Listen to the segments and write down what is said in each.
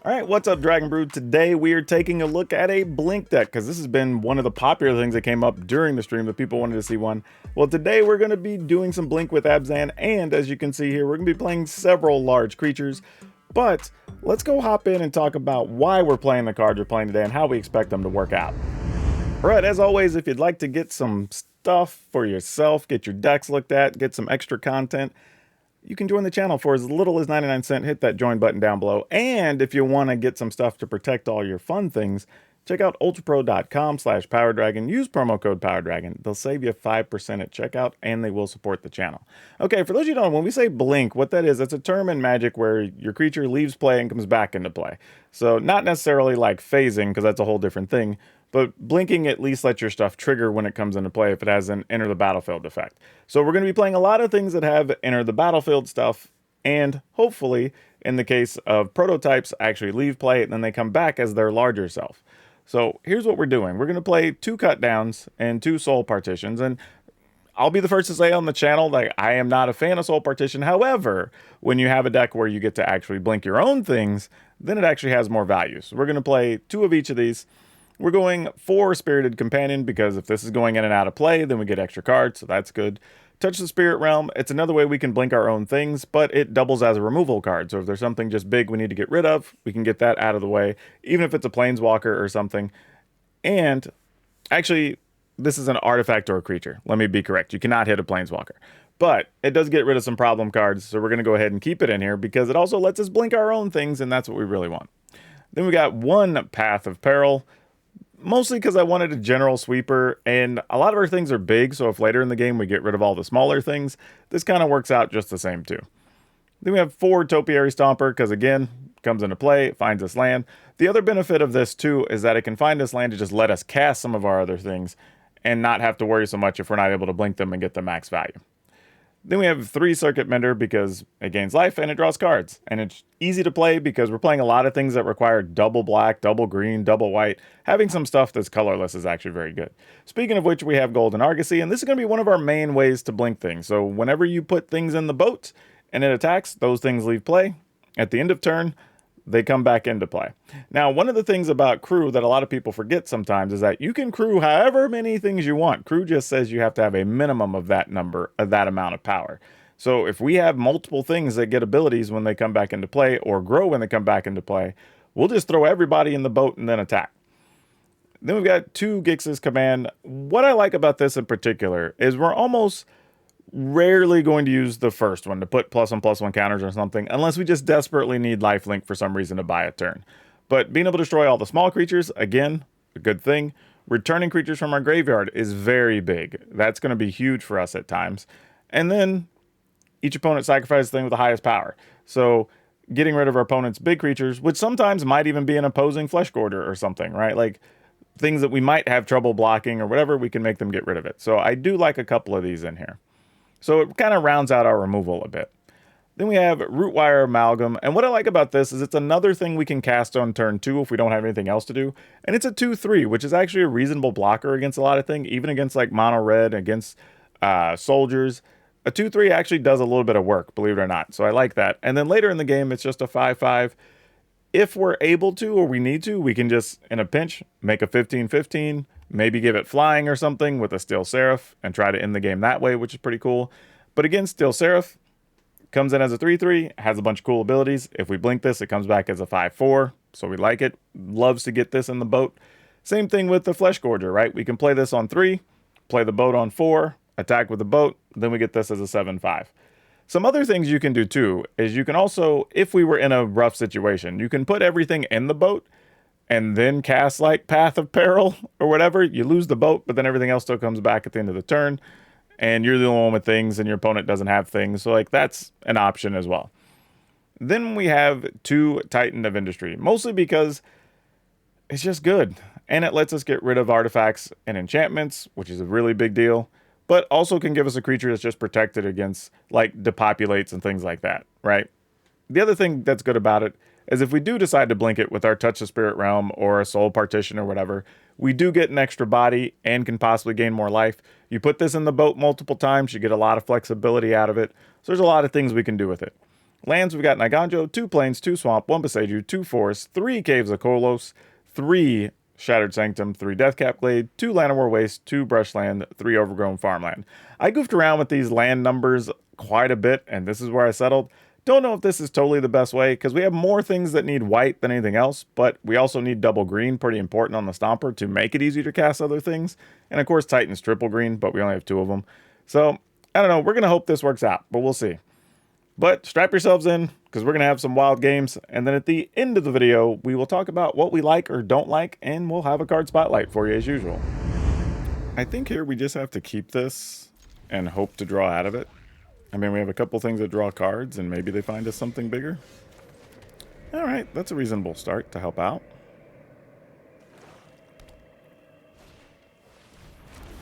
Alright, what's up, Dragon Brood? Today we are taking a look at a Blink deck, because this has been one of the popular things that came up during the stream that people wanted to see one. Well, today we're going to be doing some Blink with Abzan, and as you can see here, we're going to be playing several large creatures. But let's go hop in and talk about why we're playing the cards we're playing today and how we expect them to work out. Alright, as always, if you'd like to get some stuff for yourself, get your decks looked at, get some extra content, you can join the channel for as little as 99 cents. Hit that join button down below. And if you want to get some stuff to protect all your fun things, check out ultrapro.com/PowrDragn. Use promo code PowrDragn. They'll save you 5% at checkout, and they will support the channel. Okay, for those of you who don't know, when we say Blink, what that is, it's a term in Magic where your creature leaves play and comes back into play. So not necessarily like phasing, because that's a whole different thing, but blinking at least lets your stuff trigger when it comes into play if it has an enter the battlefield effect. So we're going to be playing a lot of things that have enter the battlefield stuff, and hopefully, in the case of prototypes, actually leave play and then they come back as their larger self. So here's what we're doing. We're going to play 2 cut downs and 2 soul partitions, and I'll be the first to say on the channel that I am not a fan of soul partition. However, when you have a deck where you get to actually blink your own things, then it actually has more value. So we're going to play 2 of each of these. We're going 4 Spirited Companion, because if this is going in and out of play, then we get extra cards, so that's good. Touch the Spirit Realm, it's another way we can blink our own things, but it doubles as a removal card. So if there's something just big we need to get rid of, we can get that out of the way, even if it's a Planeswalker or something. And actually, this is an artifact or a creature. Let me be correct. You cannot hit a Planeswalker. But it does get rid of some problem cards, so we're going to go ahead and keep it in here, because it also lets us blink our own things, and that's what we really want. Then we got 1 Path of Peril, mostly because I wanted a general sweeper, and a lot of our things are big, so if later in the game we get rid of all the smaller things, this kind of works out just the same too. Then we have 4 Topiary Stomper, because again, comes into play, it finds this land. The other benefit of this too is that it can find this land to just let us cast some of our other things, and not have to worry so much if we're not able to blink them and get the max value. Then we have 3 Circuit Mender, because it gains life and it draws cards. And it's easy to play because we're playing a lot of things that require double black, double green, double white. Having some stuff that's colorless is actually very good. Speaking of which, we have Golden Argosy, and this is going to be one of our main ways to blink things. So whenever you put things in the boat and it attacks, those things leave play. At the end of turn, they come back into play. Now, one of the things about crew that a lot of people forget sometimes is that you can crew however many things you want. Crew just says you have to have a minimum of that number, of that amount of power. So if we have multiple things that get abilities when they come back into play, or grow when they come back into play, we'll just throw everybody in the boat and then attack. Then we've got 2 Gix's Command. What I like about this in particular is we're almost rarely going to use the first one to put +1/+1 counters or something, unless we just desperately need lifelink for some reason to buy a turn. But being able to destroy all the small creatures, again, a good thing. Returning creatures from our graveyard is very big. That's going to be huge for us at times. And then each opponent sacrifices the thing with the highest power. So getting rid of our opponent's big creatures, which sometimes might even be an opposing Flesh Gorger or something, right? Like things that we might have trouble blocking or whatever, we can make them get rid of it. So I do like a couple of these in here. So it kind of rounds out our removal a bit. Then we have Rootwire Amalgam, and what I like about this is it's another thing we can cast on turn 2 if we don't have anything else to do, and it's a 2/3, which is actually a reasonable blocker against a lot of things, even against like mono red, against soldiers. A 2/3 actually does a little bit of work, believe it or not, so I like that. And then later in the game, it's just a 5/5. If we're able to, or we need to, we can just, in a pinch, make a 15/15, maybe give it flying or something with a Steel Seraph, and try to end the game that way, which is pretty cool. But again, Steel Seraph comes in as a 3/3, has a bunch of cool abilities. If we blink this, it comes back as a 5/4, so we like it. Loves to get this in the boat. Same thing with the Flesh Gorger, right? We can play this on 3, play the boat on 4, attack with the boat, then we get this as a 7/5. Some other things you can do too is you can also, if we were in a rough situation, you can put everything in the boat and then cast like Path of Peril or whatever. You lose the boat, but then everything else still comes back at the end of the turn, and you're the only one with things and your opponent doesn't have things. So like that's an option as well. Then we have 2 Titan of Industry, mostly because it's just good. And it lets us get rid of artifacts and enchantments, which is a really big deal, but also can give us a creature that's just protected against like depopulates and things like that, right? The other thing that's good about it is if we do decide to blink it with our Touch the Spirit Realm or a Soul Partition or whatever, we do get an extra body and can possibly gain more life. You put this in the boat multiple times, you get a lot of flexibility out of it. So there's a lot of things we can do with it. Lands, we've got Naiganjo, 2 Plains, 2 Swamp, 1 Boseiju, 2 Forest, 3 Caves of Kolos, 3 Shattered Sanctum, 3 Deathcap Glade, 2 Llanowar Waste, 2 Brushland, 3 Overgrown Farmland. I goofed around with these land numbers quite a bit, and this is where I settled. Don't know if this is totally the best way, because we have more things that need white than anything else, but we also need double green, pretty important on the Stomper, to make it easier to cast other things. And of course, Titan's triple green, but we only have 2 of them. So, I don't know, we're going to hope this works out, but we'll see. But strap yourselves in, because we're going to have some wild games, and then at the end of the video, we will talk about what we like or don't like, and we'll have a card spotlight for you as usual. I think here we just have to keep this and hope to draw out of it. I mean, we have a couple things that draw cards, and maybe they find us something bigger. Alright, that's a reasonable start to help out.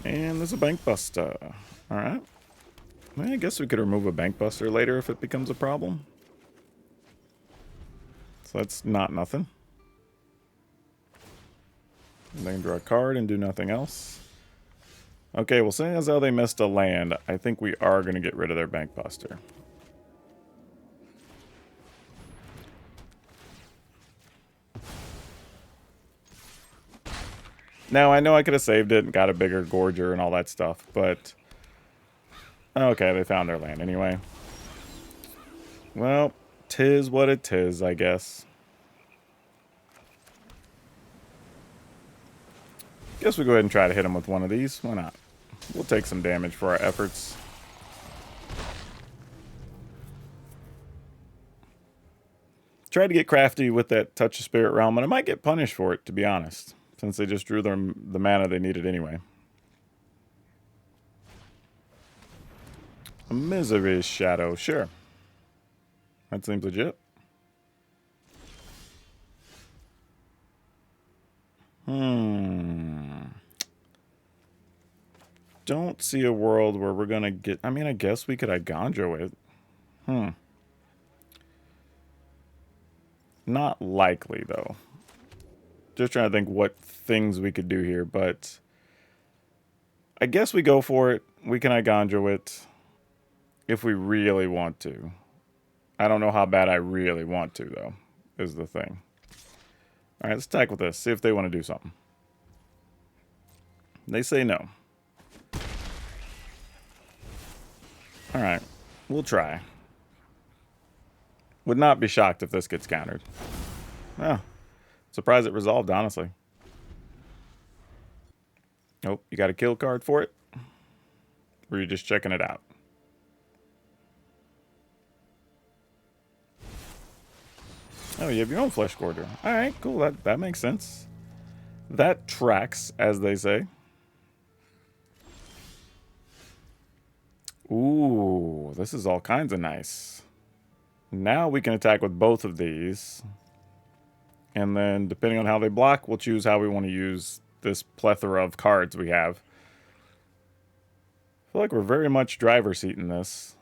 And there's a Bank Buster. Alright. Well, I guess we could remove a Bank Buster later if it becomes a problem. So that's not nothing. And they can draw a card and do nothing else. Okay, well, seeing as how they missed a land, I think we are going to get rid of their Bank Buster. Now, I know I could have saved it and got a bigger Gorger and all that stuff, but... Okay, they found their land anyway. Well, 'tis what it is, I guess. Guess we go ahead and try to hit them with one of these. Why not? We'll take some damage for our efforts. Tried to get crafty with that Touch of Spirit Realm, and I might get punished for it, to be honest, since they just drew the mana they needed anyway. A Misery Shadow, sure. That seems legit. Don't see a world where we're gonna get... I mean, I guess we could Naiganjo it. Not likely, though. Just trying to think what things we could do here, but... I guess we go for it. We can Naiganjo it. If we really want to. I don't know how bad I really want to, though, is the thing. Alright, let's attack with this. See if they want to do something. They say no. Alright, we'll try. Would not be shocked if this gets countered. Oh, surprised it resolved, honestly. Nope, you got a kill card for it? Or are you just checking it out? Oh, you have your own Flesh Gorger. Alright, cool. That makes sense. That tracks, as they say. Ooh, this is all kinds of nice. Now we can attack with both of these. And then, depending on how they block, we'll choose how we want to use this plethora of cards we have. I feel like we're very much driver's seat in this.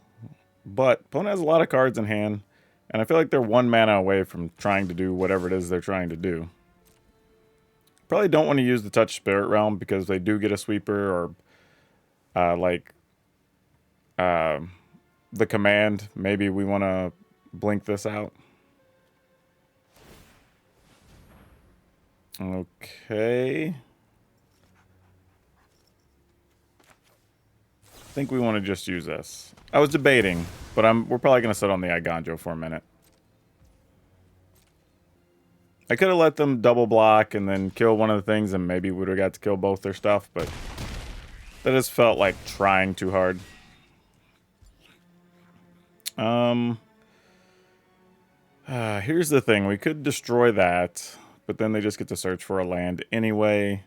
But opponent has a lot of cards in hand. And I feel like they're 1 mana away from trying to do whatever it is they're trying to do. Probably don't want to use the Touch Spirit Realm because they do get a sweeper or the command. Maybe we want to blink this out. Okay. I think we want to just use this. I was debating, but we're probably going to sit on the Naiganjo for a minute. I could have let them double block and then kill one of the things, and maybe we would have got to kill both their stuff, but that just felt like trying too hard. Here's the thing. We could destroy that, but then they just get to search for a land anyway.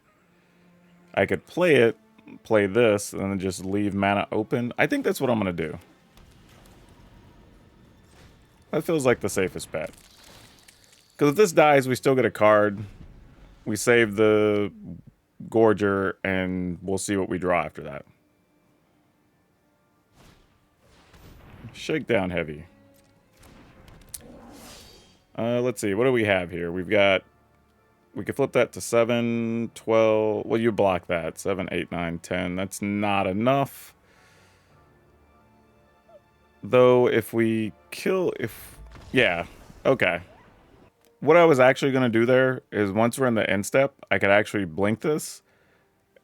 I could play it, play this, and then just leave mana open. I think that's what I'm going to do. That feels like the safest bet. Because if this dies, we still get a card. We save the Gorger, and we'll see what we draw after that. Shakedown heavy. Let's see. What do we have here? We've got... We could flip that to 7, 12... Well, you block that. 7, 8, 9, 10. That's not enough. though, if we kill... Yeah, okay. What I was actually going to do there is once we're in the end step, I could actually blink this,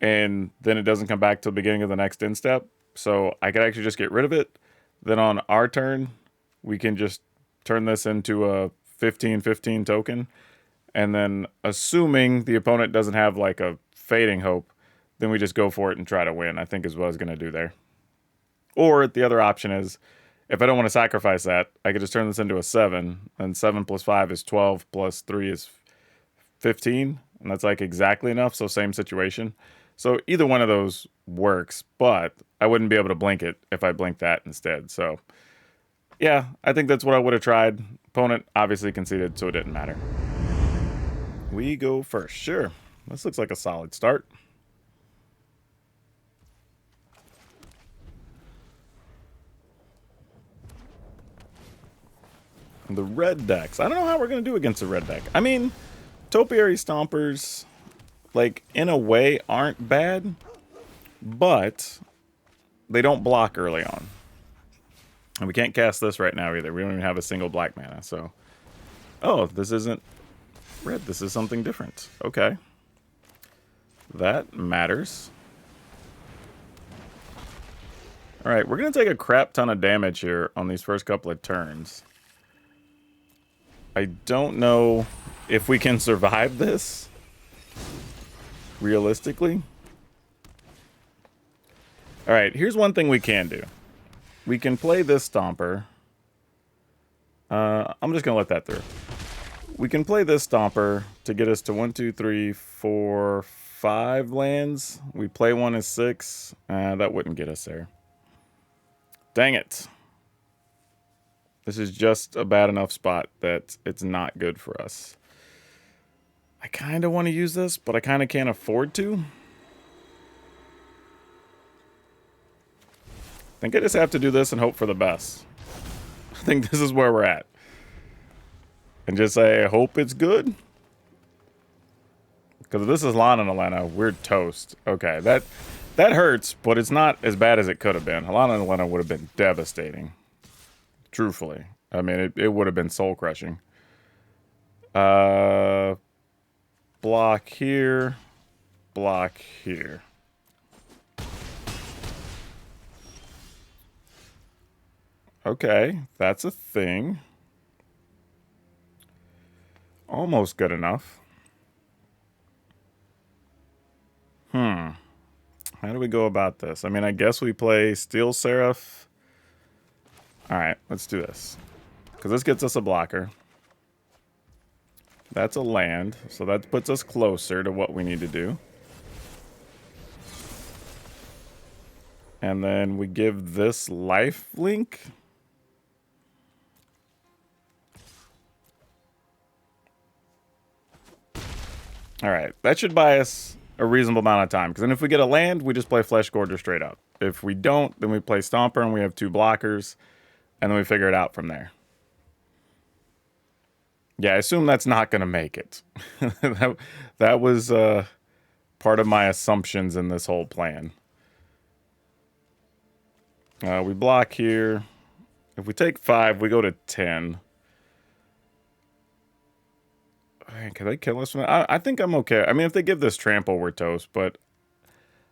and then it doesn't come back till the beginning of the next end step. So I could actually just get rid of it. Then on our turn, we can just turn this into a 15/15 token. And then assuming the opponent doesn't have like a fading hope, then we just go for it and try to win, I think is what I was going to do there. Or the other option is, if I don't want to sacrifice that, I could just turn this into a 7. And 7 plus 5 is 12, plus 3 is 15. And that's like exactly enough, so same situation. So either one of those works, but I wouldn't be able to blink it if I blinked that instead. So yeah, I think that's what I would have tried. Opponent obviously conceded, so it didn't matter. We go first. Sure. This looks like a solid start. The red decks. I don't know how we're going to do against the red deck. I mean, Topiary Stompers, like, in a way, aren't bad, but they don't block early on. And we can't cast this right now either. We don't even have a single black mana, so... Oh, this isn't red. This is something different. Okay. That matters. Alright, we're going to take a crap ton of damage here on these first couple of turns. I don't know if we can survive this, realistically. Alright, here's one thing we can do. We can play this Stomper. I'm just going to let that through. We can play this Stomper to get us to 1, 2, 3, 4, 5 lands. We play one as 6. That wouldn't get us there. Dang it. This is just a bad enough spot that it's not good for us. I kind of want to use this, but I kind of can't afford to. I think I just have to do this and hope for the best. I think this is where we're at. And just say, hope it's good. Because if this is Lana and Elena, we're toast. Okay, that hurts, but it's not as bad as it could have been. Lana and Elena would have been devastating. Truthfully. I mean, it would have been soul-crushing. Block here. Block here. Okay, that's a thing. Almost good enough. How do we go about this? I mean, I guess we play Steel Seraph. Alright, let's do this. Because this gets us a blocker. That's a land, so that puts us closer to what we need to do. And then we give this life link. Alright, that should buy us a reasonable amount of time. Because then if we get a land, we just play Flesh Gorger straight up. If we don't, then we play Stomper and we have 2 blockers. And then we figure it out from there. Yeah, I assume that's not going to make it. that was part of my assumptions in this whole plan. We block here. If we take 5, we go to 10. Can they kill us from that? I think I'm okay. I mean, if they give this trample, we're toast. But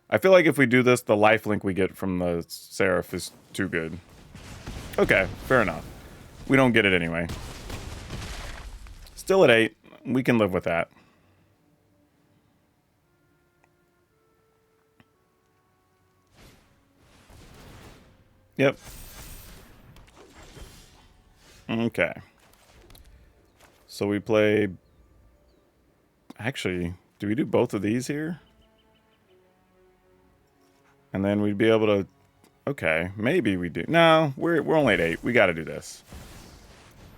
I feel like if we do this, the lifelink we get from the Seraph is too good. Okay, fair enough. We don't get it anyway. Still at 8. We can live with that. Yep. Okay. So we play... Actually, do we do both of these here? And then we'd be able to... Okay, maybe we do. No, we're only at 8. We got to do this.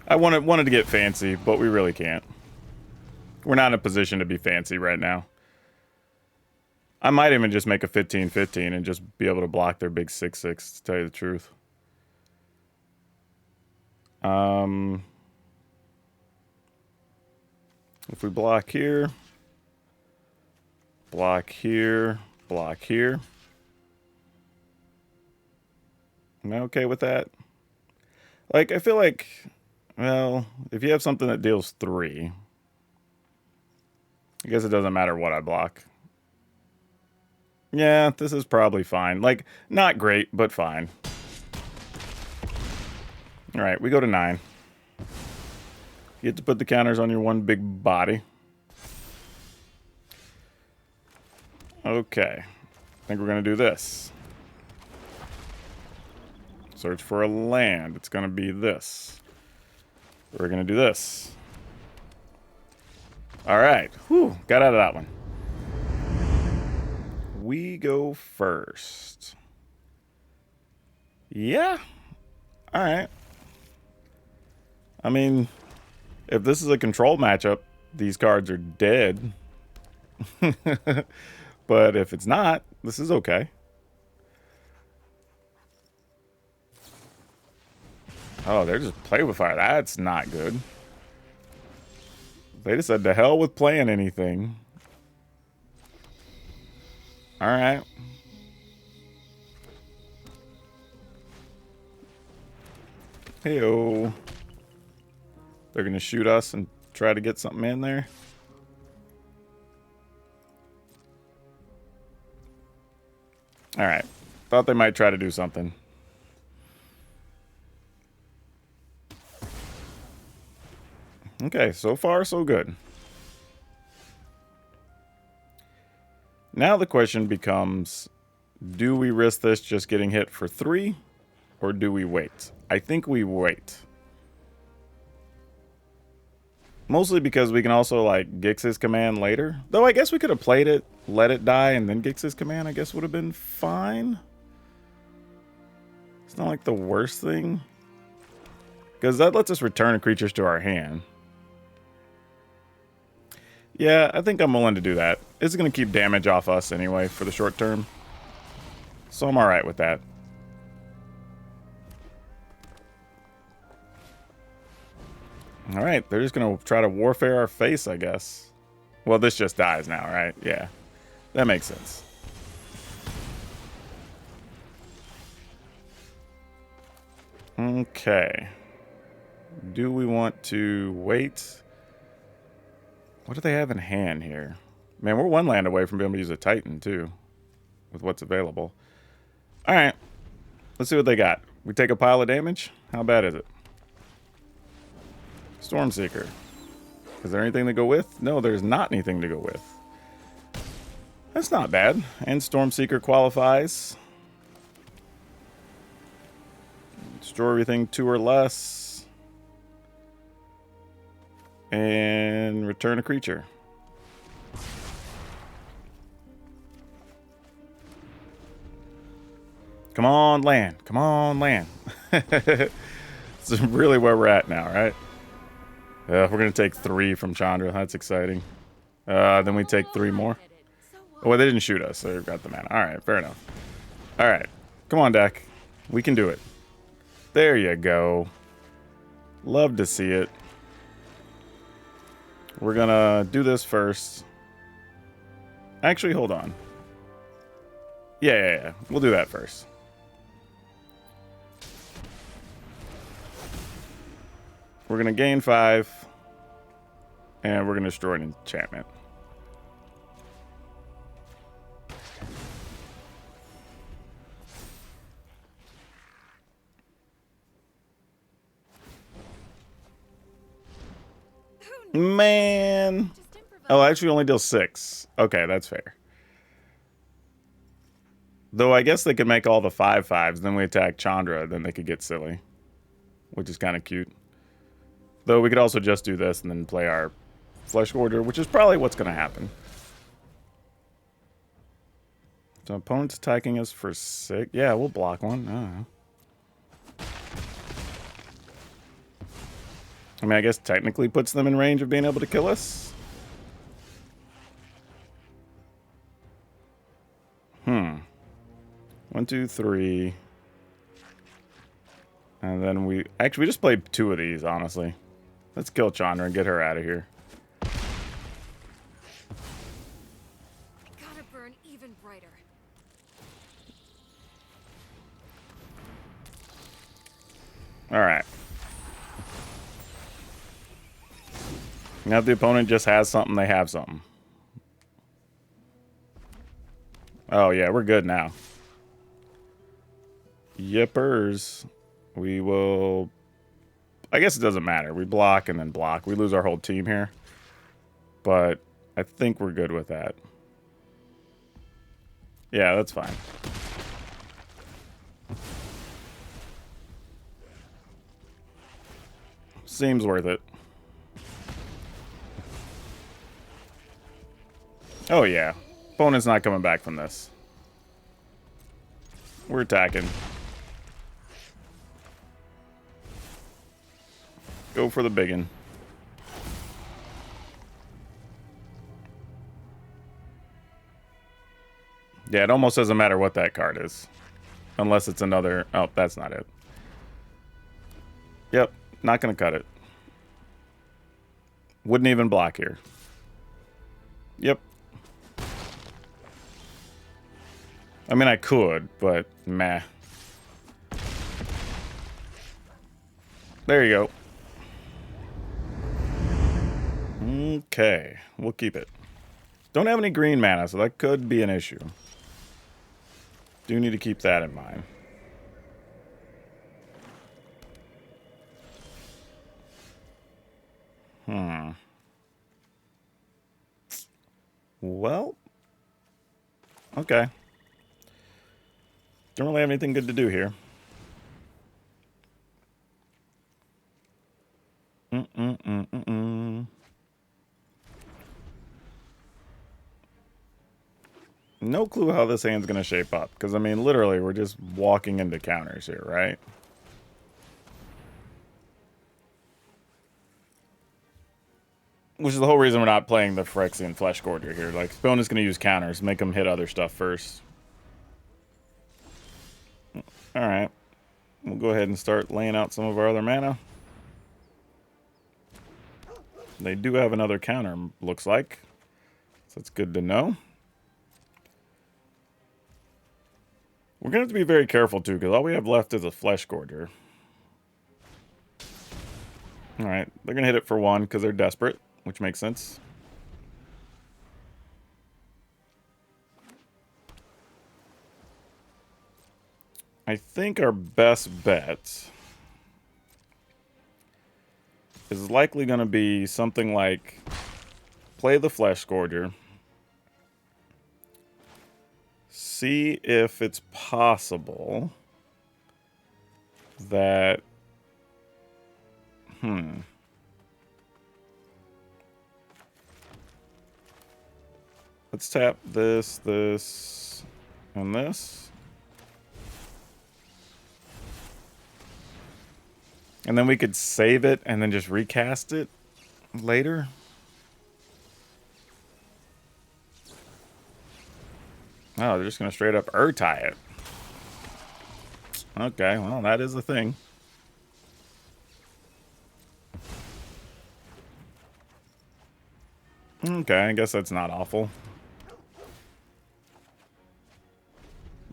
I wanted to get fancy, but we really can't. We're not in a position to be fancy right now. I might even just make a 15/15 and just be able to block their big 6/6, to tell you the truth. If we block here, block here, block here. Am I okay with that? Like, I feel like, well, if you have something that deals 3, I guess it doesn't matter what I block. Yeah, this is probably fine. Like, not great, but fine. All right, we go to 9. You get to put the counters on your one big body. Okay. I think we're going to do this. Search for a land. It's going to be this. We're going to do this. All right. Whew, got out of that one. We go first. Yeah. All right. I mean, if this is a control matchup, these cards are dead. But if it's not, this is okay. Oh, they're just play with fire. That's not good. They just said to hell with playing anything. All right. Hey-oh. They're going to shoot us and try to get something in there. All right. Thought they might try to do something. Okay, so far so good. Now the question becomes, do we risk this just getting hit for 3, or do we wait? I think we wait. Mostly because we can also, like, Gix's command later. Though I guess we could have played it, let it die, and then Gix's command, I guess, would have been fine. It's not like the worst thing. Because that lets us return creatures to our hand. Yeah, I think I'm willing to do that. It's going to keep damage off us anyway for the short term. So I'm alright with that. Alright, they're just going to try to warfare our face, I guess. Well, this just dies now, right? Yeah, that makes sense. Okay. Do we want to wait? What do they have in hand here? Man, we're 1 land away from being able to use a Titan, too. With what's available. Alright. Let's see what they got. We take a pile of damage? How bad is it? Stormseeker. Is there anything to go with? No, there's not anything to go with. That's not bad. And Stormseeker qualifies. Destroy everything 2 or less. And return a creature. Come on, land. Come on, land. It's really where we're at now, right? We're going to take 3 from Chandra. That's exciting. Then we take 3 more. Oh, well, they didn't shoot us, so we've got the mana. All right, fair enough. All right. Come on, deck. We can do it. There you go. Love to see it. We're going to do this first. Actually, hold on. Yeah. We'll do that first. We're going to gain 5. And we're going to destroy an enchantment. Man. Oh, actually only deals 6. Okay, that's fair. Though I guess they could make all the 5/5s, then we attack Chandra, then they could get silly. Which is kind of cute. Though we could also just do this and then play our Flesh Gorger, which is probably what's going to happen. So opponent's attacking us for 6. Yeah, we'll block one. I mean, I guess technically puts them in range of being able to kill us. 1, 2, 3. And then we just played 2 of these, honestly. Let's kill Chandra and get her out of here. Gotta burn even brighter. All right. Now if the opponent just has something, they have something. Oh yeah, we're good now. Yippers. We will... I guess it doesn't matter. We block and then block. We lose our whole team here. But I think we're good with that. Yeah, that's fine. Seems worth it. Oh yeah. Opponent's not coming back from this. We're attacking. Go for the biggin. Yeah, it almost doesn't matter what that card is. Unless it's another... Oh, that's not it. Yep, not gonna cut it. Wouldn't even block here. Yep. I mean, I could, but meh. There you go. Okay, we'll keep it. Don't have any green mana, so that could be an issue. Do need to keep that in mind. Well. Okay. Don't really have anything good to do here. No clue how this hand's gonna shape up, because I mean, literally, we're just walking into counters here, right? Which is the whole reason we're not playing the Phyrexian Flesh Gorger here. Like, opponent's gonna use counters, make them hit other stuff first. Alright. We'll go ahead and start laying out some of our other mana. They do have another counter, looks like. So that's good to know. We're going to have to be very careful, too, because all we have left is a Flesh Gorger. Alright, they're going to hit it for one because they're desperate, which makes sense. I think our best bet is likely going to be something like play the Flesh Gorger, see if it's possible that... Let's tap this, this, and this. And then we could save it and then just recast it later. Oh, they're just going to straight up tie it. Okay, well, that is a thing. Okay, I guess that's not awful.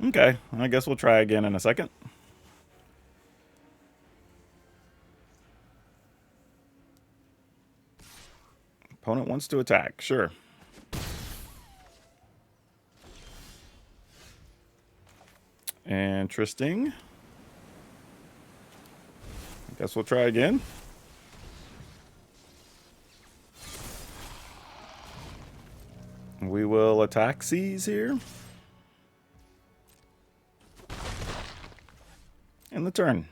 Okay, I guess we'll try again in a second. Opponent wants to attack, sure. Interesting. I guess we'll try again. We will attack C's here. And the turn.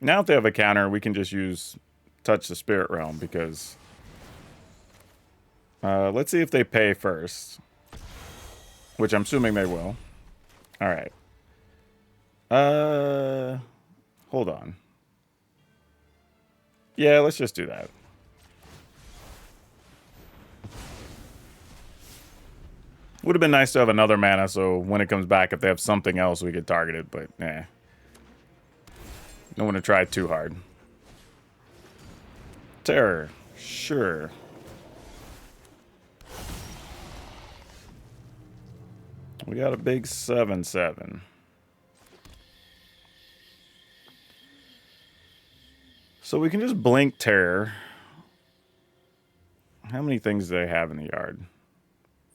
Now if they have a counter, we can just use Touch the Spirit Realm because... let's see if they pay first. Which I'm assuming they will. Alright. Hold on. Yeah, let's just do that. Would have been nice to have another mana, so when it comes back, if they have something else, we could target it, but eh. Don't want to try too hard. Terror. Sure. We got a big 7/7. So we can just blink Terror. How many things do they have in the yard?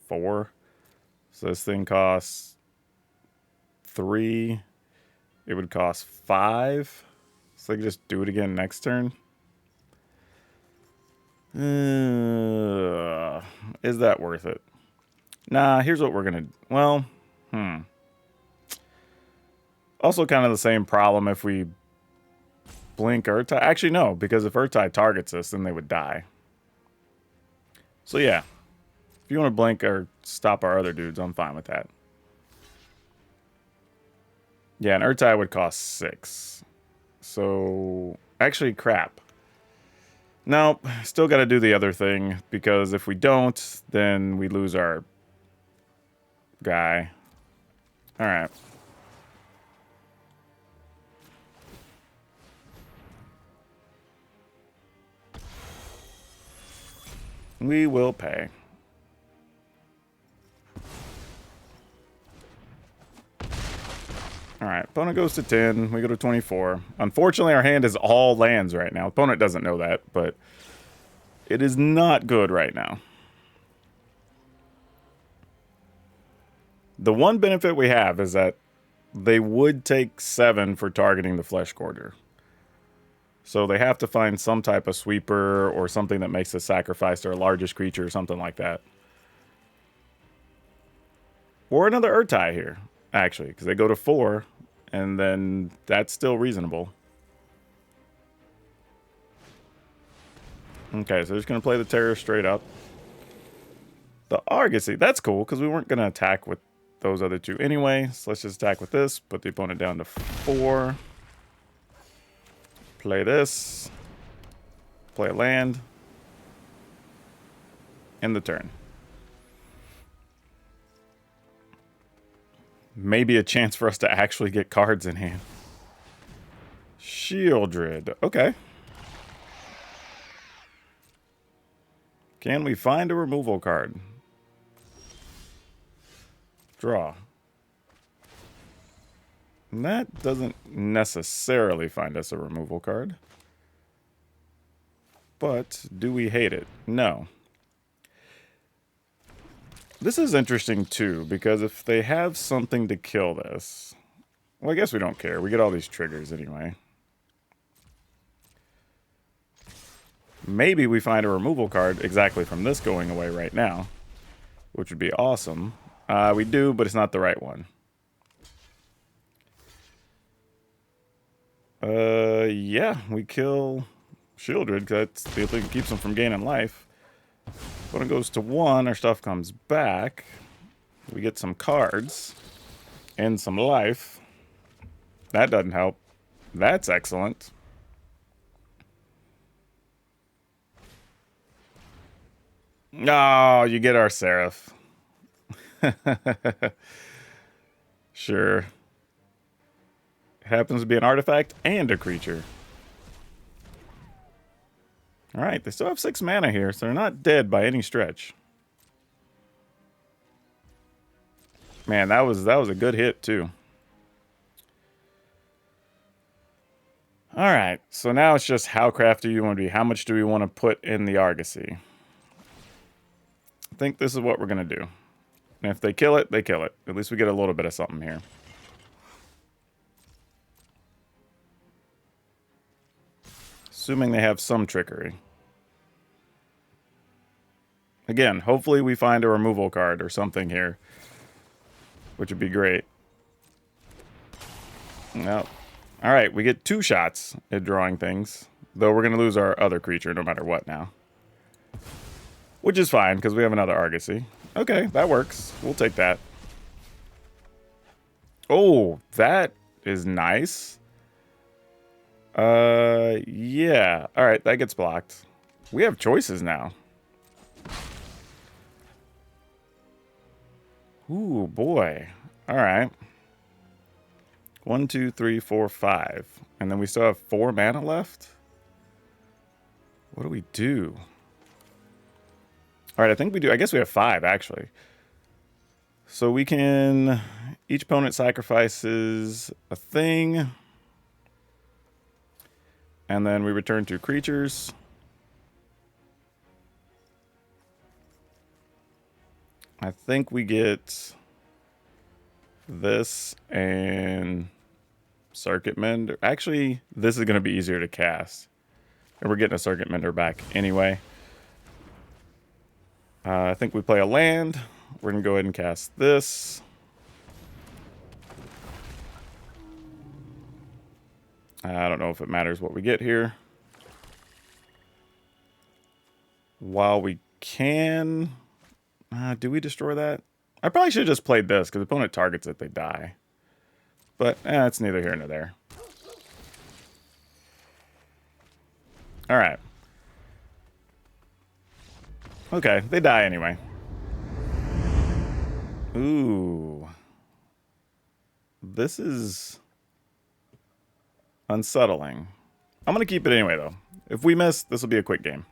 4. So this thing costs 3. It would cost 5. So they can just do it again next turn. Is that worth it? Nah, here's what we're going to... Well, Also kind of the same problem if we blink Urtai. Actually, no, because if Urtai targets us, then they would die. So yeah, if you want to blink or stop our other dudes, I'm fine with that. Yeah, an Urtai would cost 6. So, actually, crap. No, still got to do the other thing, because if we don't, then we lose our guy. Alright. We will pay. Alright, opponent goes to 10. We go to 24. Unfortunately, our hand is all lands right now. Opponent doesn't know that, but it is not good right now. The one benefit we have is that they would take 7 for targeting the Flesh Gorger. So they have to find some type of sweeper or something that makes a sacrifice to our largest creature or something like that. Or another Urtai here, actually, because they go to 4, and then that's still reasonable. Okay, so just going to play the Terror straight up. The Argosy, that's cool, because we weren't going to attack with those other two anyway. So let's just attack with this, put the opponent down to 4. Play this. Play a land. End the turn. Maybe a chance for us to actually get cards in hand. Shieldred. Okay. Can we find a removal card? Draw. And that doesn't necessarily find us a removal card. But do we hate it? No. This is interesting too, because if they have something to kill this... Well, I guess we don't care. We get all these triggers anyway. Maybe we find a removal card exactly from this going away right now, which would be awesome. We do, but it's not the right one. Yeah, we kill Shieldred, because that's the only thing that keeps them from gaining life. When it goes to 1, our stuff comes back. We get some cards and some life. That doesn't help. That's excellent. Oh, you get our Seraph. Sure. Happens to be an artifact and a creature. Alright, they still have 6 mana here, so they're not dead by any stretch. Man, that was a good hit, too. Alright, so now it's just how crafty you want to be. How much do we want to put in the Argosy? I think this is what we're going to do. And if they kill it, they kill it. At least we get a little bit of something here. Assuming they have some trickery. Again, hopefully we find a removal card or something here, which would be great. No. Alright, we get 2 shots at drawing things, though we're going to lose our other creature no matter what now. Which is fine, because we have another Argosy. Okay, that works. We'll take that. Oh, that is nice. Yeah. Alright, that gets blocked. We have choices now. Ooh, boy. Alright. 1, 2, 3, 4, 5. And then we still have 4 mana left? What do we do? Alright, I think we do. I guess we have 5, actually. So we can... Each opponent sacrifices a thing. And then we return to creatures. I think we get this and Circuit Mender. Actually, this is going to be easier to cast. And we're getting a Circuit Mender back anyway. I think we play a land. We're going to go ahead and cast this. I don't know if it matters what we get here. While we can... do we destroy that? I probably should have just played this, because the opponent targets it, they die. But, it's neither here nor there. Alright. Okay, they die anyway. Ooh. This is unsettling. I'm going to keep it anyway, though. If we miss, this will be a quick game.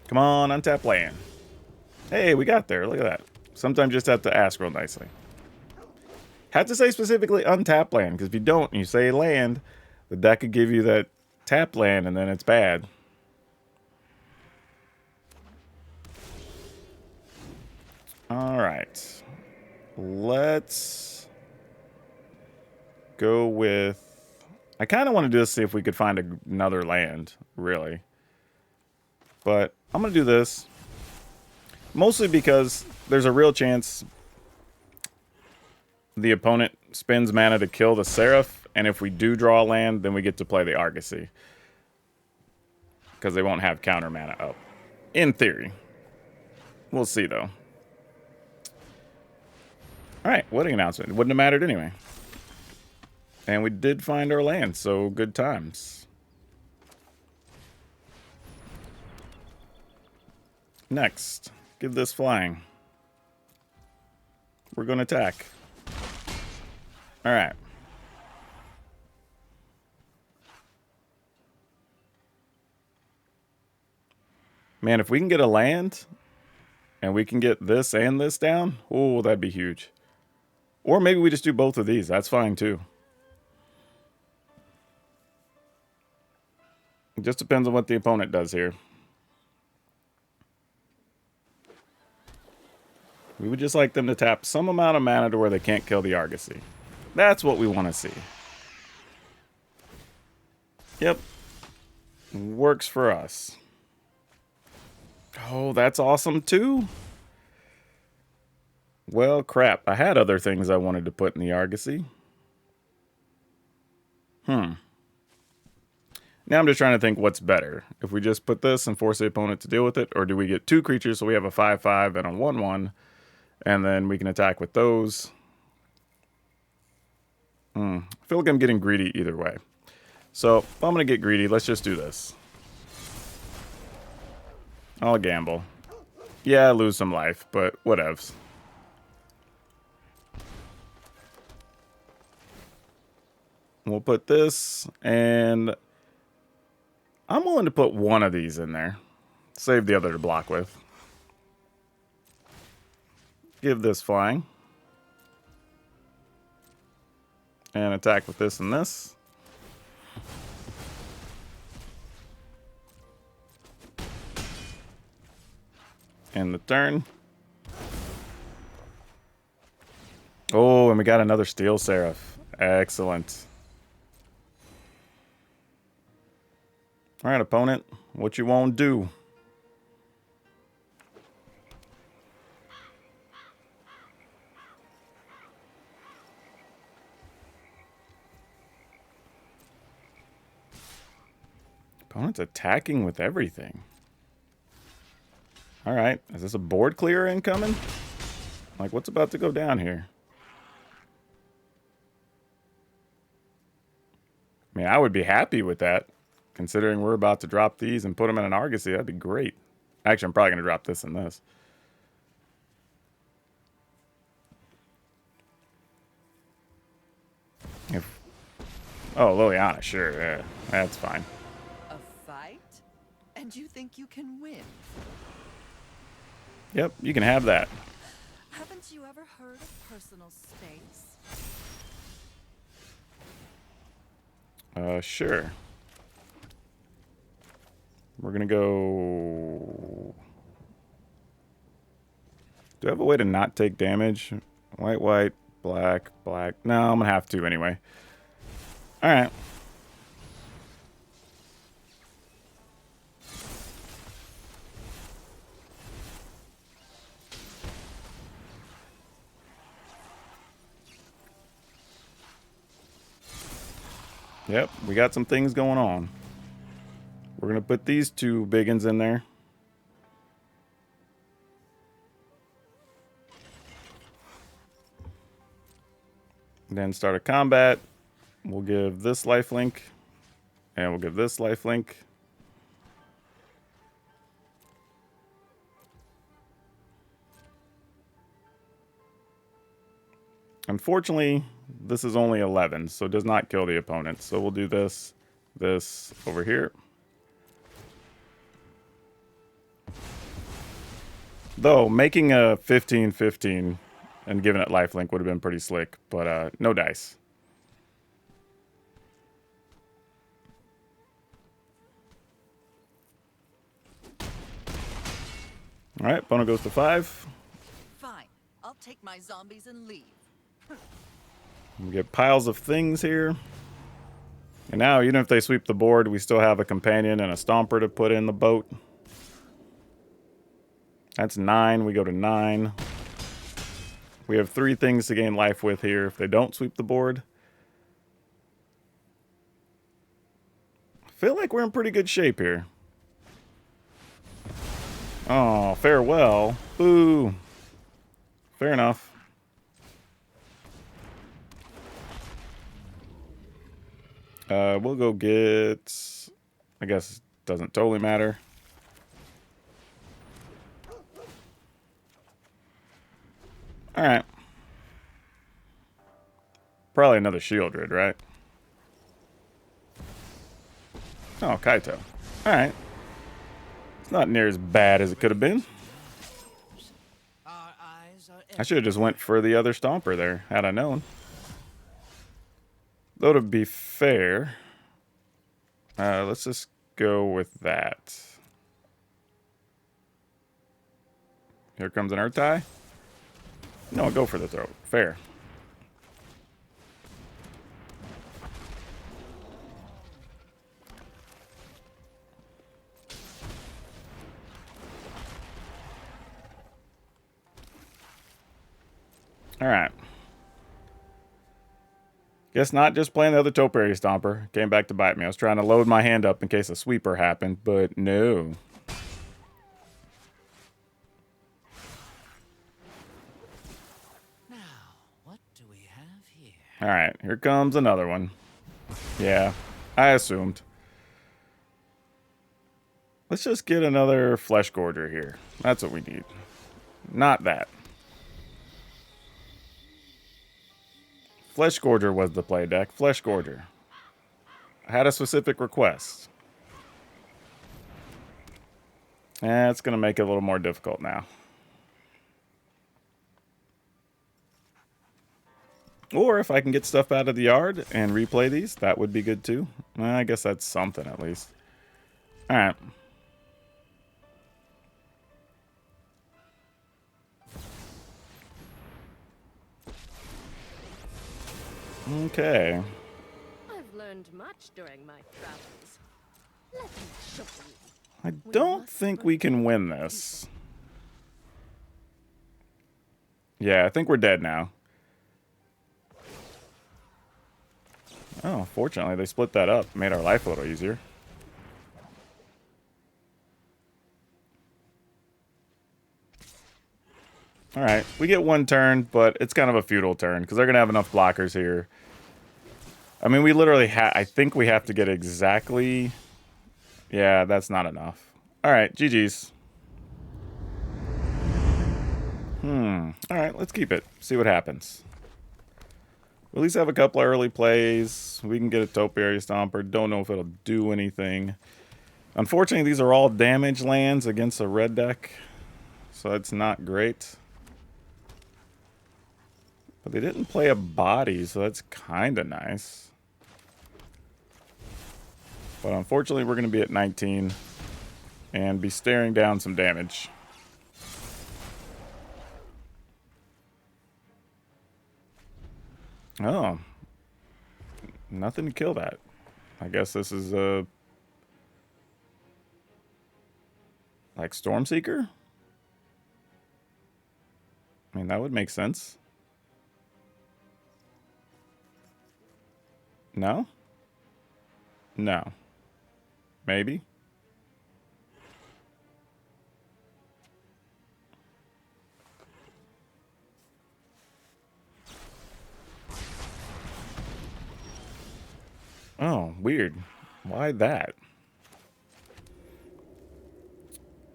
Come on, untap land. Hey, we got there. Look at that. Sometimes you just have to ask real nicely. Have to say specifically untap land, because if you don't and you say land, the deck could give you that tap land and then it's bad. Alright. Let's go with... I kind of want to do this, see if we could find another land, really. But I'm going to do this. Mostly because there's a real chance the opponent spends mana to kill the Seraph, and if we do draw a land, then we get to play the Argosy. Because they won't have counter mana up. In theory. We'll see, though. Alright, wedding announcement. It wouldn't have mattered anyway. And we did find our land, so good times. Next, give this flying. We're going to attack. Alright. Man, if we can get a land, and we can get this and this down, oh, that'd be huge. Or maybe we just do both of these. That's fine, too. It just depends on what the opponent does here. We would just like them to tap some amount of mana to where they can't kill the Argosy. That's what we want to see. Yep. Works for us. Oh, that's awesome too. Well, crap. I had other things I wanted to put in the Argosy. Now I'm just trying to think what's better. If we just put this and force the opponent to deal with it, or do we get two creatures so we have a 5/5 and a 1/1, and then we can attack with those? I feel like I'm getting greedy either way. So, if I'm going to get greedy, let's just do this. I'll gamble. Yeah, I lose some life, but whatevs. We'll put this, and I'm willing to put one of these in there. Save the other to block with. Give this flying. And attack with this and this. End the turn. Oh, and we got another Steel Seraph. Excellent. Alright, opponent. What you won't do? Opponent's attacking with everything. Alright, is this a board clear incoming? Like, what's about to go down here? I mean, I would be happy with that. Considering we're about to drop these and put them in an Argosy, that'd be great. Actually, I'm probably going to drop this and this. Oh, Liliana, sure. Yeah, that's fine. A fight? And you think you can win? Yep, you can have that. Haven't you ever heard of personal space? Sure. We're gonna go... Do I have a way to not take damage? White, white, black, black. No, I'm gonna have to anyway. Alright. Yep, we got some things going on. We're gonna put these two big ones in there. Then start a combat. We'll give this lifelink. And we'll give this lifelink. Unfortunately, this is only 11, so it does not kill the opponent. So we'll do this over here. Though, making a 15-15 and giving it lifelink would have been pretty slick, but no dice. Alright, opponent goes to 5. Fine. I'll take my zombies and leave. We get piles of things here. And now, even if they sweep the board, we still have a companion and a stomper to put in the boat. That's 9. We go to 9. We have 3 things to gain life with here if they don't sweep the board. I feel like we're in pretty good shape here. Oh, farewell. Boo. Fair enough. We'll go get... I guess it doesn't totally matter. Alright. Probably another Shieldred, right? Oh, Kaito. Alright. It's not near as bad as it could have been. I should have just went for the other Stomper there, had I known. Though to be fair, let's just go with that. Here comes an Urtai. No, go for the throat. Fair. Alright. Guess not just playing the other Topiary Stomper. Came back to bite me. I was trying to load my hand up in case a sweeper happened, but no. Now, what do we have here? Alright, here comes another one. Yeah, I assumed. Let's just get another Flesh Gorger here. That's what we need. Not that. Flesh Gorger was the play deck. Flesh Gorger. I had a specific request. It's going to make it a little more difficult now. Or if I can get stuff out of the yard and replay these, that would be good too. Well, I guess that's something at least. Alright. Okay. I've learned much during my travels. Let me show you. I don't think we can win this. Yeah, I think we're dead now. Oh, fortunately, they split that up. Made our life a little easier. Alright, we get one turn, but it's kind of a futile turn, because they're going to have enough blockers here. I mean, we literally I think we have to get exactly... Yeah, that's not enough. Alright, GG's. Alright, let's keep it. See what happens. We'll at least have a couple of early plays. We can get a Topiary Stomper. Don't know if it'll do anything. Unfortunately, these are all damage lands against a red deck. So that's not great. But they didn't play a body, so that's kind of nice. But unfortunately, we're going to be at 19 and be staring down some damage. Oh. Nothing to kill that. I guess this is a... like Stormseeker? I mean, that would make sense. No? No. Maybe? Oh, weird. Why that?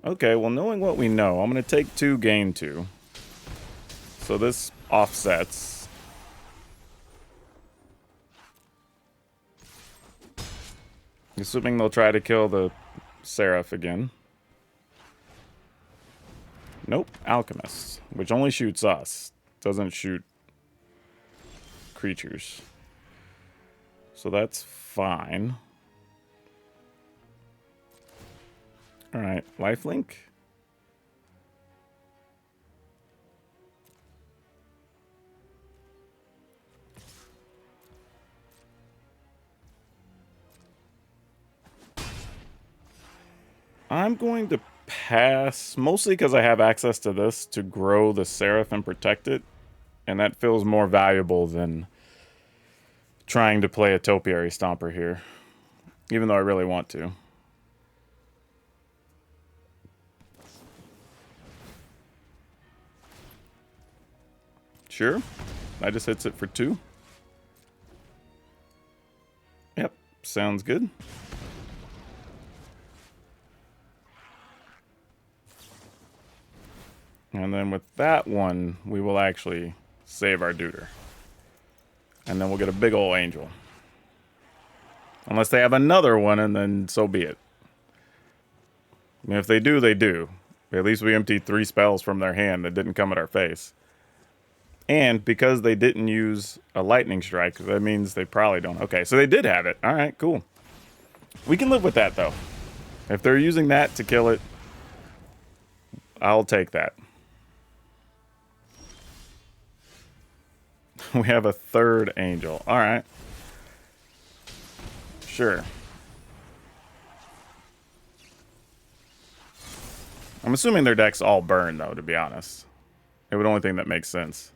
Okay, well, knowing what we know, I'm going to take 2, gain 2. So this offsets. Assuming they'll try to kill the Seraph again. Nope, Alchemist, which only shoots us. Doesn't shoot creatures. So that's fine. Alright, lifelink. I'm going to pass, mostly because I have access to this to grow the Seraph and protect it. And that feels more valuable than trying to play a Topiary Stomper here. Even though I really want to. Sure. That just hits it for 2. Yep, sounds good. And then with that one, we will actually save our Deuter. And then we'll get a big ol' Angel. Unless they have another one, and then so be it. I mean, if they do, they do. At least we emptied 3 spells from their hand that didn't come at our face. And because they didn't use a Lightning Strike, that means they probably don't. Okay, so they did have it. Alright, cool. We can live with that, though. If they're using that to kill it, I'll take that. We have a 3rd Angel. Alright. Sure. I'm assuming their deck's all burn, though, to be honest. It would only think that makes sense.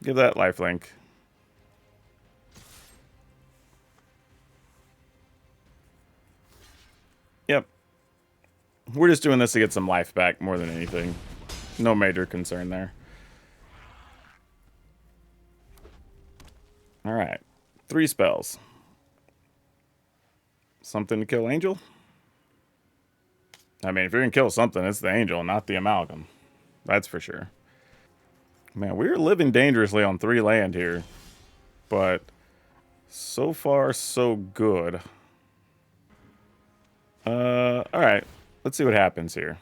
Give that lifelink. Yep. We're just doing this to get some life back more than anything. No major concern there. Alright. 3 spells. Something to kill Angel? I mean, if you're going to kill something, it's the Angel, not the Amalgam. That's for sure. Man, we're living dangerously on 3 land here. But so far, so good. Alright. Let's see what happens here.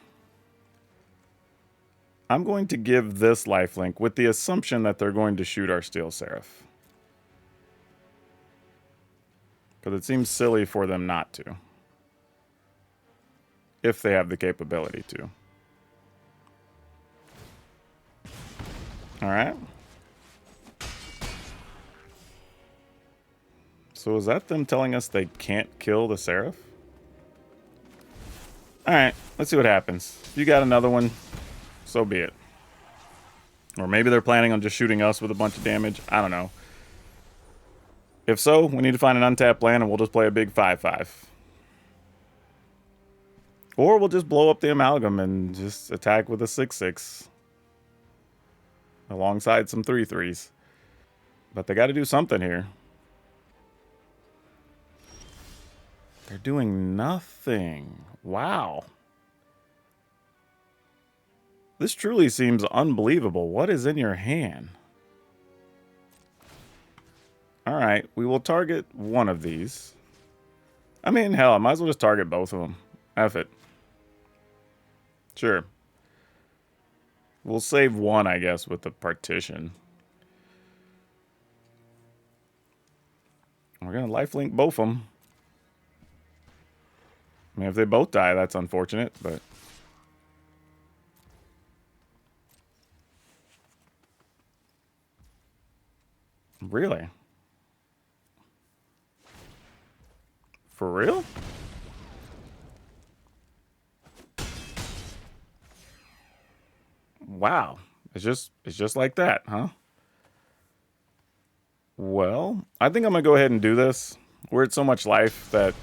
I'm going to give this lifelink with the assumption that they're going to shoot our Steel Seraph. Because it seems silly for them not to. If they have the capability to. Alright. So is that them telling us they can't kill the Seraph? Alright, let's see what happens. If you got another one, so be it. Or maybe they're planning on just shooting us with a bunch of damage. I don't know. If so, we need to find an untapped land and we'll just play a big 5/5. Or we'll just blow up the Amalgam and just attack with a 6/6. Alongside some 3/3s. But they got to do something here. They're doing nothing. Wow. This truly seems unbelievable. What is in your hand? Alright, we will target one of these. I mean, hell, I might as well just target both of them. F it. Sure. We'll save one, I guess, with the partition. we're going to lifelink both of them. I mean, if they both die, that's unfortunate, but... Really? For real? Wow. It's just like that, huh? Well, I think I'm gonna go ahead and do this. We're at so much life that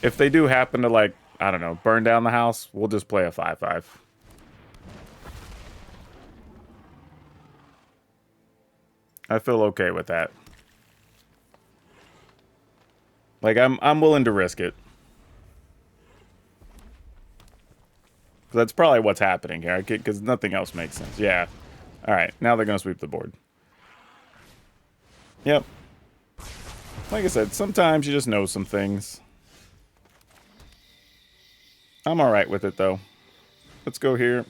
if they do happen to, like, I don't know, burn down the house, we'll just play a 5/5. I feel okay with that. Like, I'm willing to risk it. That's probably what's happening here, because nothing else makes sense. Yeah. All right, now they're going to sweep the board. Yep. Like I said, sometimes you just know some things. I'm all right with it, though. Let's go here.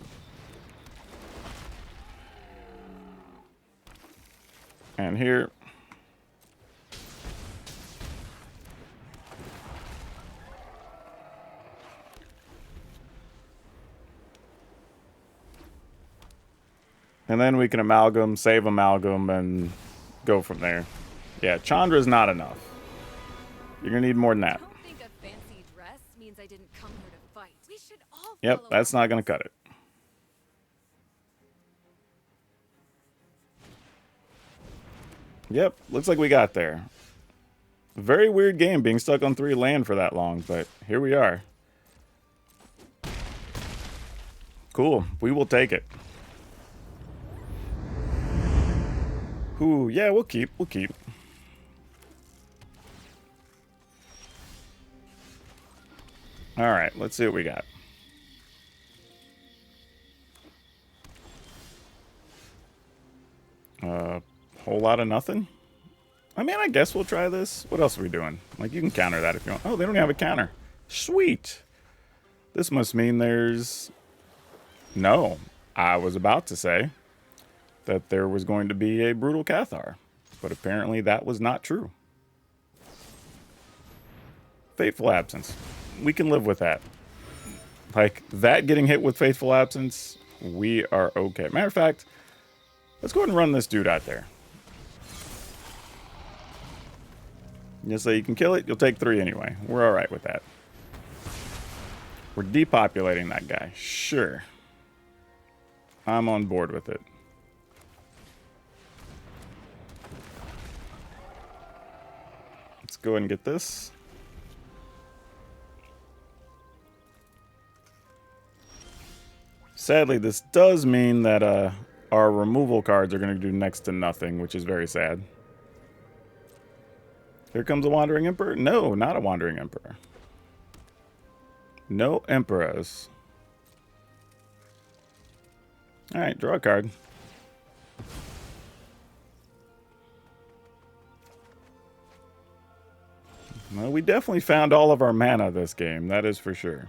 And here. And then we can amalgam, save amalgam, and go from there. Yeah, Chandra's not enough. You're gonna need more than that. Don't think a fancy dress means I didn't come here to fight. We should all Yep, that's not gonna cut it. Yep, looks like we got there. Very weird game being stuck on 3 land for that long, but here we are. Cool, we will take it. Ooh, yeah, we'll keep. Alright, let's see what we got. Whole lot of nothing? I mean, I guess we'll try this. What else are we doing? Like, you can counter that if you want. Oh, they don't have a counter. Sweet! This must mean there's... No. I was about to say that there was going to be a Brutal Cathar. But apparently that was not true. Fateful Absence. We can live with that. Like, that getting hit with Faithful Absence, we are okay. Matter of fact, let's go ahead and run this dude out there. Just so you can kill it, you'll take 3 anyway. We're alright with that. We're depopulating that guy. Sure. I'm on board with it. Let's go ahead and get this. Sadly, this does mean that our removal cards are going to do next to nothing, which is very sad. Here comes a Wandering Emperor? No, not a Wandering Emperor. No Emperors. Alright, draw a card. Well, we definitely found all of our mana this game, that is for sure.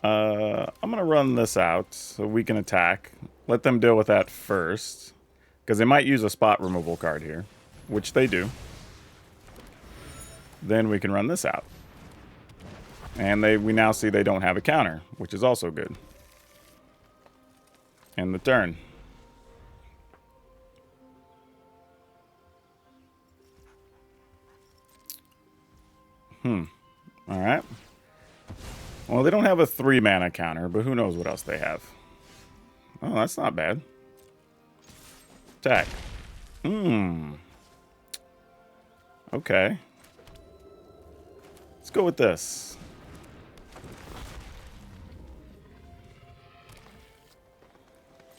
I'm going to run this out so we can attack. Let them deal with that first. Because they might use a spot removal card here, which they do. Then we can run this out. And we now see they don't have a counter, which is also good. End the turn. Alright. Well, they don't have a 3-mana counter, but who knows what else they have. Oh, that's not bad. Attack. Okay. Let's go with this.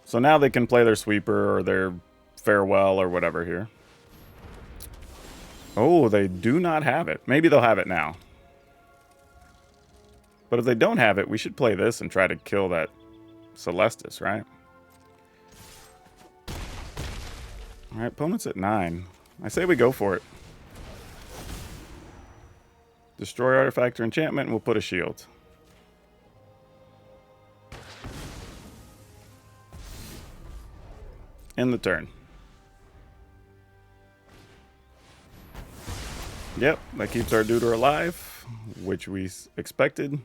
So now they can play their sweeper or their farewell or whatever here. Oh, they do not have it. Maybe they'll have it now. But if they don't have it, we should play this and try to kill that Celestis, right? Alright, opponent's at 9. I say we go for it. Destroy artifact or enchantment, and we'll put a shield. End the turn. Yep, that keeps our duder alive, which we expected.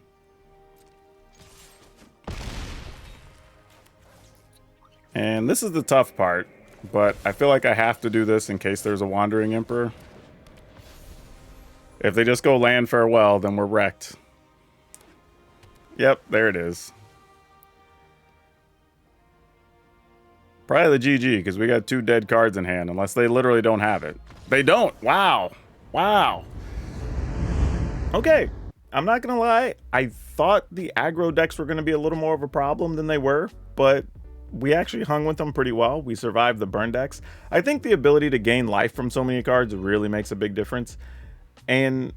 And this is the tough part, but I feel like I have to do this in case there's a Wandering Emperor. If they just go land farewell, then we're wrecked. Yep, there it is. Probably the GG, because we got 2 dead cards in hand, unless they literally don't have it. They don't! Wow! Wow! Okay, I'm not gonna lie, I thought the aggro decks were gonna be a little more of a problem than they were, but we actually hung with them pretty well. We survived the burn decks. I think the ability to gain life from so many cards really makes a big difference. And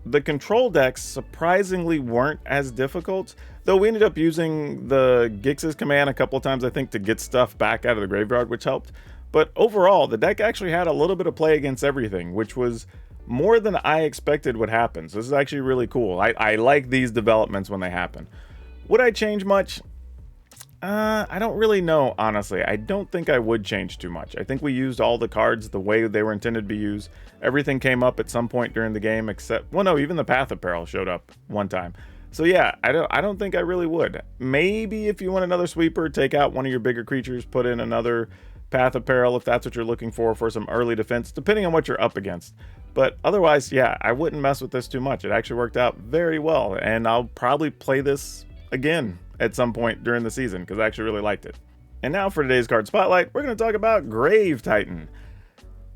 the control decks surprisingly weren't as difficult, though we ended up using the Gix's command a couple of times, I think, to get stuff back out of the graveyard, which helped. But overall, the deck actually had a little bit of play against everything, which was more than I expected would happen. So this is actually really cool. I like these developments when they happen. Would I change much? I don't really know, honestly. I don't think I would change too much. I think we used all the cards the way they were intended to be used. Everything came up at some point during the game except, well, no, even the Path of Peril showed up one time. So yeah, I don't think I really would. Maybe if you want another sweeper, take out one of your bigger creatures, put in another Path of Peril if that's what you're looking for some early defense, depending on what you're up against. But otherwise, yeah, I wouldn't mess with this too much. It actually worked out very well, and I'll probably play this again at some point during the season because I actually really liked it. And now for today's card spotlight, we're going to talk about Grave Titan.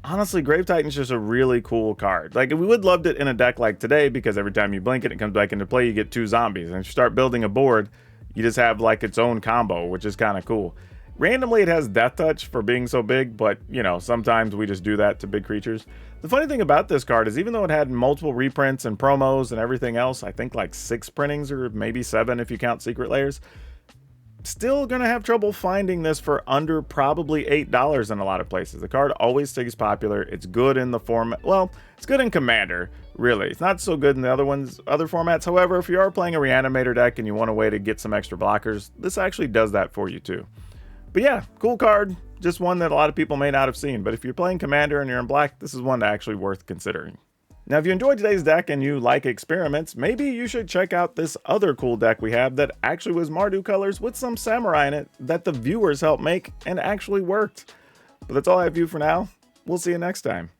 Honestly, Grave Titan's just a really cool card. Like, we would loved it in a deck like today because every time you blink it, it comes back into play, you get 2 zombies. And if you start building a board, you just have like its own combo, which is kind of cool. Randomly, it has Death Touch for being so big, but, you know, sometimes we just do that to big creatures. The funny thing about this card is even though it had multiple reprints and promos and everything else, I think like 6 printings or maybe 7 if you count Secret Layers, still going to have trouble finding this for under probably $8 in a lot of places. The card always stays popular. It's good in the format. Well, it's good in Commander, really. It's not so good in the other formats. However, if you are playing a Reanimator deck and you want a way to get some extra blockers, this actually does that for you too. But yeah, cool card. Just one that a lot of people may not have seen. But if you're playing Commander and you're in black, this is one actually worth considering. Now, if you enjoyed today's deck and you like experiments, maybe you should check out this other cool deck we have that actually was Mardu colors with some Samurai in it that the viewers helped make and actually worked. But that's all I have for you for now. We'll see you next time.